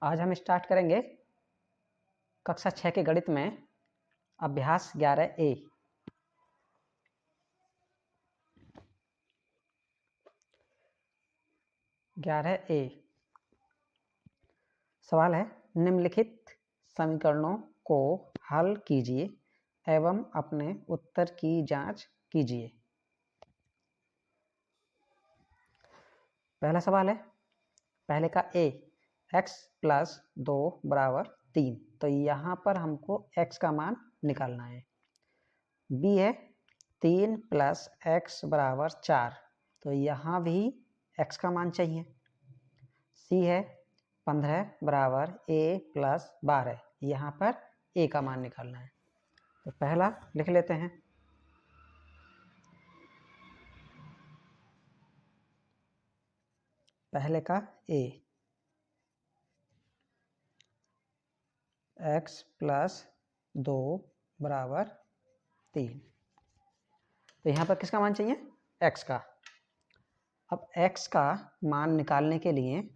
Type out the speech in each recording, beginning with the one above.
आज हम स्टार्ट करेंगे कक्षा 6 के गणित में अभ्यास 11A। सवाल है, निम्नलिखित समीकरणों को हल कीजिए एवं अपने उत्तर की जांच कीजिए। पहला सवाल है, पहले का A, x प्लस 2 बराबर 3, तो यहाँ पर हमको x का मान निकालना है। B है 3 प्लस x बराबर 4, तो यहाँ भी x का मान चाहिए। C है 15 बराबर a प्लस 12, यहाँ पर a का मान निकालना है। तो पहला लिख लेते हैं, पहले का a, x प्लस 2 बराबर 3, तो यहाँ पर किसका मान चाहिए? x का। अब x का मान निकालने के लिए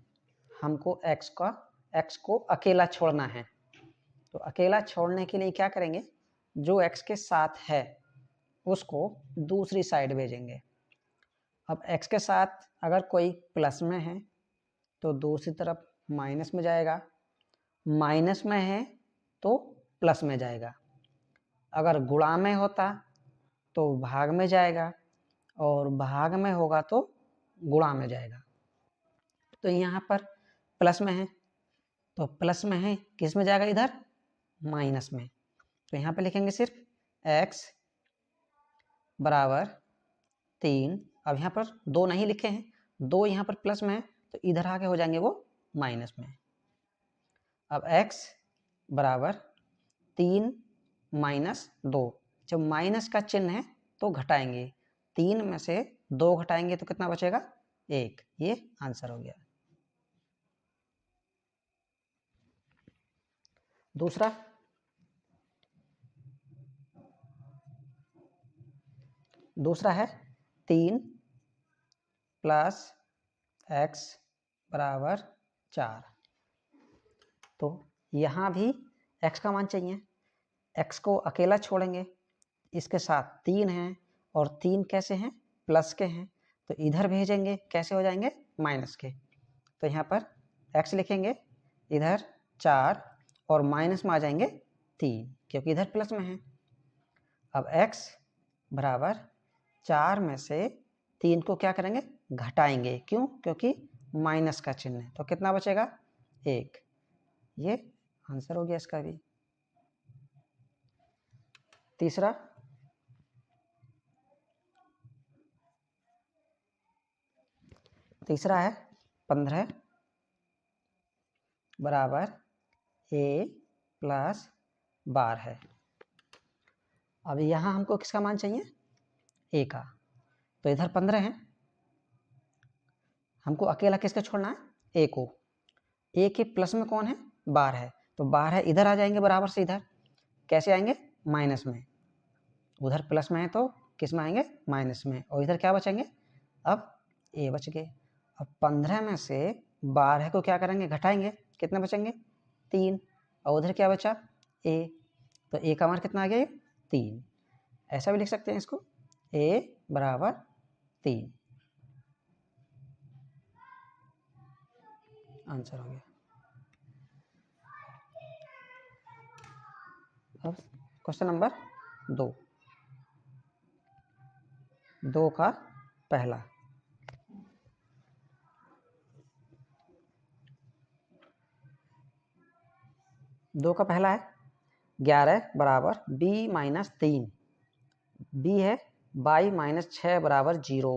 हमको x को अकेला छोड़ना है। तो अकेला छोड़ने के लिए क्या करेंगे, जो x के साथ है उसको दूसरी साइड भेजेंगे। अब x के साथ अगर कोई प्लस में है तो दूसरी तरफ माइनस में जाएगा, माइनस में है तो प्लस में जाएगा। अगर गुणा में होता तो भाग में जाएगा, और भाग में होगा तो गुणा में जाएगा। तो यहाँ पर प्लस में है तो प्लस में है, किस में जाएगा? इधर माइनस में। तो यहाँ पे लिखेंगे सिर्फ x बराबर 3। अब यहाँ पर 2 नहीं लिखे हैं, 2 यहाँ पर प्लस में है तो इधर आके हो जाएंगे वो माइनस में। अब x बराबर 3 माइनस 2, जब माइनस का चिन्ह है तो घटाएंगे, 3 में से 2 घटाएंगे तो कितना बचेगा? 1। ये आंसर हो गया। दूसरा है 3 प्लस x बराबर 4, तो यहाँ भी x का मान चाहिए। x को अकेला छोड़ेंगे, इसके साथ 3 हैं और 3 कैसे हैं? प्लस के हैं, तो इधर भेजेंगे, कैसे हो जाएंगे? माइनस के। तो यहाँ पर x लिखेंगे, इधर 4 और माइनस में आ जाएंगे 3, क्योंकि इधर प्लस में है। अब x बराबर 4 में से 3 को क्या करेंगे? घटाएंगे। क्यों? क्योंकि माइनस का चिन्ह है। तो कितना बचेगा? 1। ये आंसर हो गया इसका भी। तीसरा है 15 बराबर a प्लस 12 है। अब यहाँ हमको किसका मान चाहिए? a का। तो इधर 15 है, हमको अकेला किसका छोड़ना है? a को। a के प्लस में कौन है? 12 है, तो 12 इधर आ जाएंगे बराबर से। इधर कैसे आएंगे? माइनस में। उधर प्लस में है तो किस में आएंगे? माइनस में। और इधर क्या बचेंगे? अब a बच गए। अब 15 में से 12 को क्या करेंगे? घटाएंगे। कितने बचेंगे? 3। और उधर क्या बचा? a। तो a का मान कितना आ गया? 3। ऐसा भी लिख सकते हैं इसको, a बराबर 3। आंसर हो गया। अब क्वेश्चन नंबर 2 का पहला, है 11 बराबर b माइनस 3, b है y माइनस 6 बराबर 0,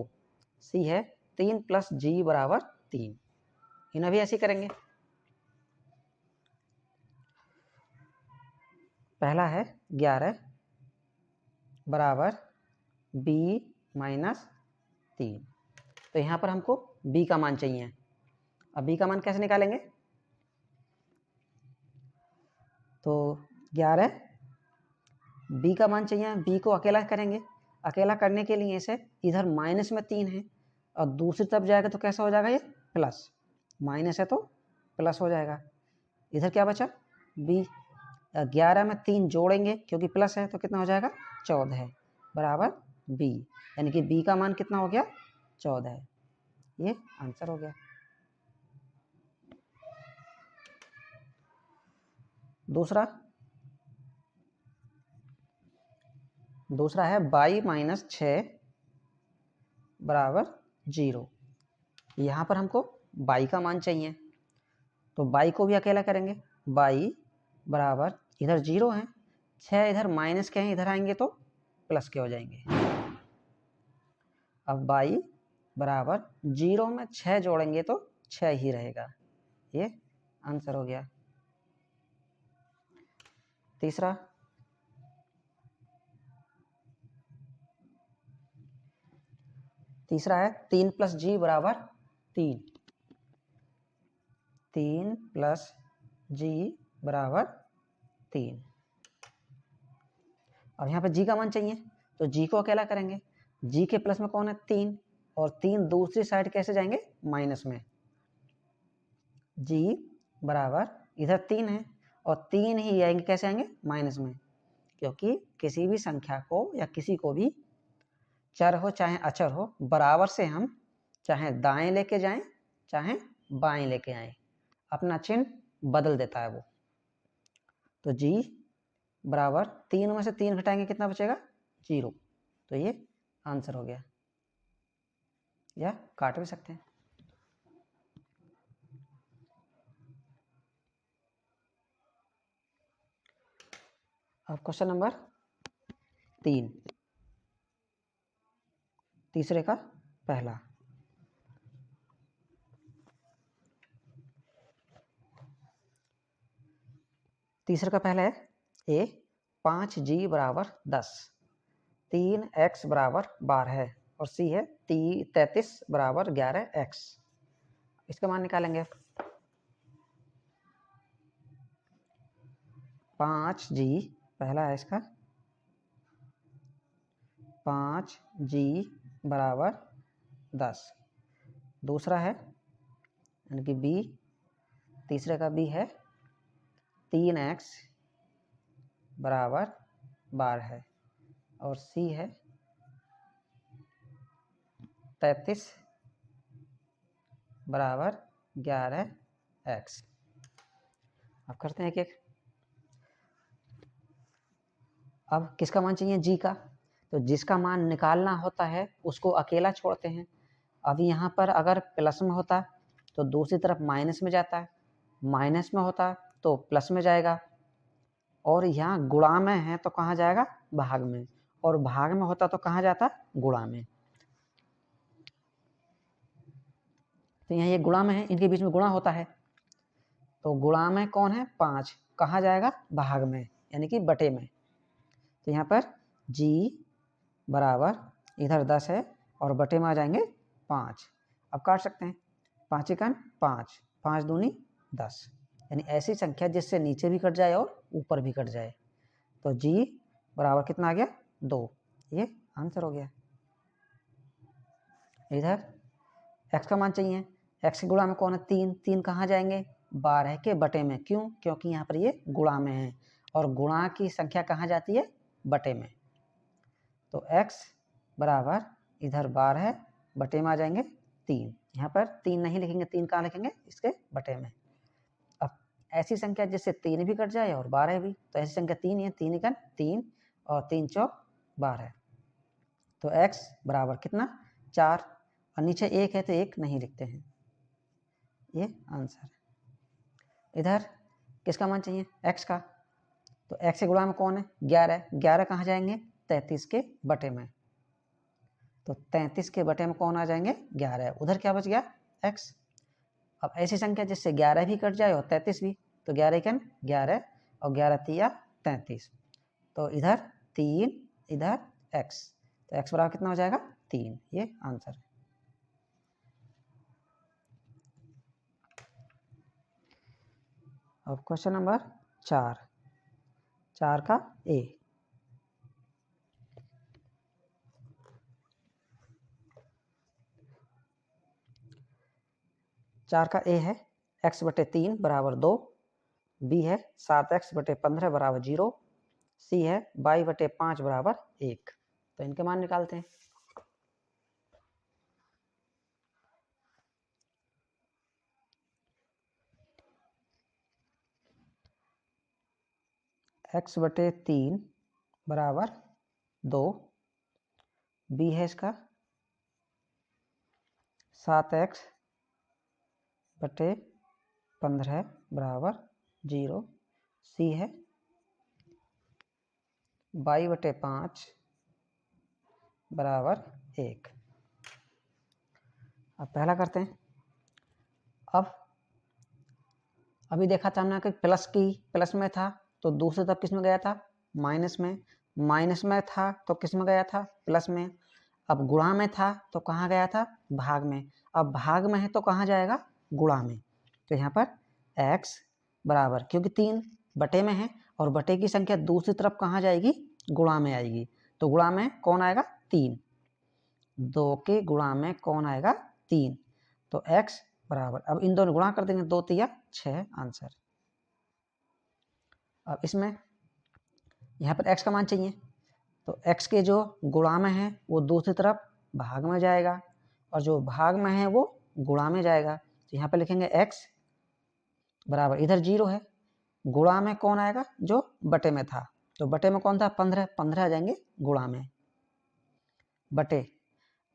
c है 3 प्लस g बराबर 3। इन्हें भी ऐसे करेंगे। पहला है 11 बराबर b माइनस 3, तो यहाँ पर हमको b का मान चाहिए। अब b का मान कैसे निकालेंगे? तो 11 b का मान चाहिए, b को अकेला करेंगे। अकेला करने के लिए इसे इधर माइनस में 3 है और दूसरी तरफ जाएगा तो कैसा हो जाएगा? ये प्लस। माइनस है तो प्लस हो जाएगा। इधर क्या बचा b। 11 में 3 जोड़ेंगे क्योंकि प्लस है तो कितना हो जाएगा 14 बराबर b, यानी कि b का मान कितना हो गया 14। ये आंसर हो गया। दूसरा है बाई माइनस 6 बराबर 0। यहाँ पर हमको बाई का मान चाहिए तो बाई को भी अकेला करेंगे। बाई बराबर इधर 0 है, 6 इधर माइनस के हैं, इधर आएंगे तो प्लस के हो जाएंगे। अब बाई बराबर 0 में 6 जोड़ेंगे तो 6 ही रहेगा। ये आंसर हो गया। तीसरा है 3 प्लस जी बराबर 3। 3 प्लस जी बराबर 3। अब यहाँ पर जी का मान चाहिए तो जी को अकेला करेंगे। जी के प्लस में कौन है 3, और 3 दूसरी साइड कैसे जाएंगे माइनस में। जी बराबर इधर 3 है और 3 ही आएंगे, कैसे आएंगे माइनस में, क्योंकि किसी भी संख्या को या किसी को भी चर हो चाहे अचर हो, बराबर से हम चाहे दाएं लेके जाएं चाहे बाएं लेके आएं, अपना चिन्ह बदल देता है वो। तो जी बराबर 3 में से 3 घटाएंगे कितना बचेगा 0। तो ये आंसर हो गया, या काट भी सकते हैं। अब क्वेश्चन नंबर 3, तीसरे का पहला। तीसरे का पहला है ए 5g बराबर 10, 3x बराबर 12 और सी है 33 बराबर 11x। इसका मान निकालेंगे। 5g पहला है इसका, 5g बराबर 10। दूसरा है यानी कि b, तीसरे का b है 3x बराबर 12 और c है 33 बराबर 11x। अब करते हैं एक। अब किसका मान चाहिए जी का, तो जिसका मान निकालना होता है उसको अकेला छोड़ते हैं। अब यहाँ पर अगर प्लस में होता तो दूसरी तरफ माइनस में जाता है, माइनस में होता तो प्लस में जाएगा, और यहाँ गुणा में है तो कहाँ जाएगा भाग में, और भाग में होता तो कहाँ जाता गुणा में। तो यहाँ ये गुणा में है, इनके बीच में गुणा होता है, तो गुणा में कौन है 5, कहाँ जाएगा भाग में यानी कि बटे में। तो यहाँ पर जी बराबर इधर 10 है और बटे में आ जाएंगे 5। अब काट सकते हैं, 5 एकन 5, 5 दूनी 10, यानी ऐसी संख्या जिससे नीचे भी कट जाए और ऊपर भी कट जाए। तो जी बराबर कितना आ गया 2। ये आंसर हो गया। इधर x का मान चाहिए, x के गुणा में कौन है 3, 3 कहाँ जाएंगे 12 के बटे में। क्यों, क्योंकि यहाँ पर ये गुणा में है और गुणा की संख्या कहाँ जाती है बटे में। तो x बराबर इधर 12 बटे में आ जाएंगे 3। यहाँ पर 3 नहीं लिखेंगे, 3 कहाँ लिखेंगे इसके बटे में। अब ऐसी संख्या जिससे 3 भी कट जाए और 12 भी, तो ऐसी संख्या 3 है, 3 एकन 3 और 3 चौक 12। तो x बराबर कितना 4, और नीचे 1 है तो 1 नहीं लिखते हैं। ये आंसर। इधर किसका मान चाहिए x का, तो x के गुणा में कौन है 11, 11 कहाँ जाएंगे 33 के बटे में। तो 33 के बटे में कौन आ जाएंगे 11, उधर क्या बच गया x। अब ऐसी संख्या जिससे 11 भी कट जाए और 33 भी, तो 11 एकन 11 और 11 तिया 33, तो इधर 3 इधर x, तो x बराबर कितना हो जाएगा 3। ये आंसर है। अब क्वेश्चन नंबर 4, 4 का ए। चार का ए है x बटे 3 बराबर 2, बी है 7x/15 बराबर 0, सी है y/5 बराबर 1। तो इनके मान निकालते हैं। x/3 बराबर 2, बी है इसका 7x/15 बराबर 0, सी है y/5 बराबर 1। अब पहला करते हैं। अभी देखा था हमने कि प्लस में था तो दूसरी तरफ किस में गया था, माइनस में था तो किस में गया था, प्लस में। अब गुणा में था तो कहाँ गया था, भाग में। अब भाग में है तो कहाँ जाएगा, गुणा में। तो यहाँ पर x बराबर, क्योंकि 3 बटे में है और बटे की संख्या दूसरी तरफ कहाँ जाएगी, गुणा में आएगी। तो गुणा में कौन आएगा, 3। 2 के गुणा में कौन आएगा, 3। तो x बराबर, अब इन दोनों गुणा कर देंगे, 2 तिया 6 आंसर। अब इसमें यहाँ पर x का मान चाहिए तो x के जो गुणा में है वो दूसरी तरफ भाग में जाएगा और जो भाग में है वो गुणा में जाएगा। तो यहाँ पर लिखेंगे x बराबर, इधर 0 है, गुणा में कौन आएगा, जो बटे में था। तो बटे में कौन था, 15 आ जाएंगे गुणा में, बटे।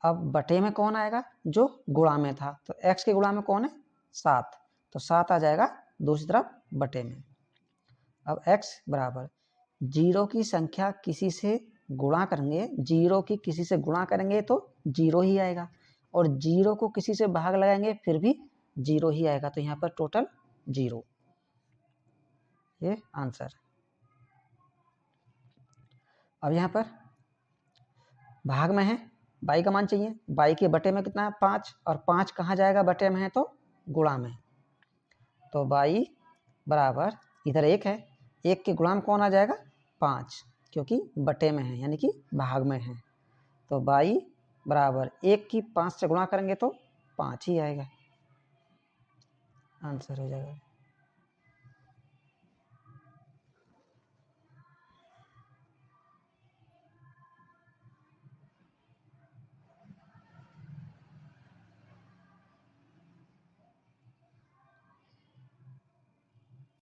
अब बटे में कौन आएगा, जो गुणा में था। तो x के गुणा में कौन है, 7, तो 7 आ जाएगा दूसरी तरफ बटे में। अब x बराबर 0 की संख्या किसी से गुणा करेंगे, 0 की किसी से गुणा करेंगे तो 0 ही आएगा, और 0 को किसी से भाग लगाएंगे फिर भी 0 ही आएगा। तो यहाँ पर टोटल 0, ये आंसर। अब यहाँ पर भाग में है, y का मान चाहिए, y के बटे में कितना है, 5, और 5 कहाँ जाएगा, बटे में है तो गुणा में। तो y बराबर, इधर 1 है, 1 के गुणा में कौन आ जाएगा, 5, क्योंकि बटे में है यानी कि भाग में है। तो y बराबर 1 की 5 से गुणा करेंगे तो 5 ही आएगा, आंसर हो जाएगा।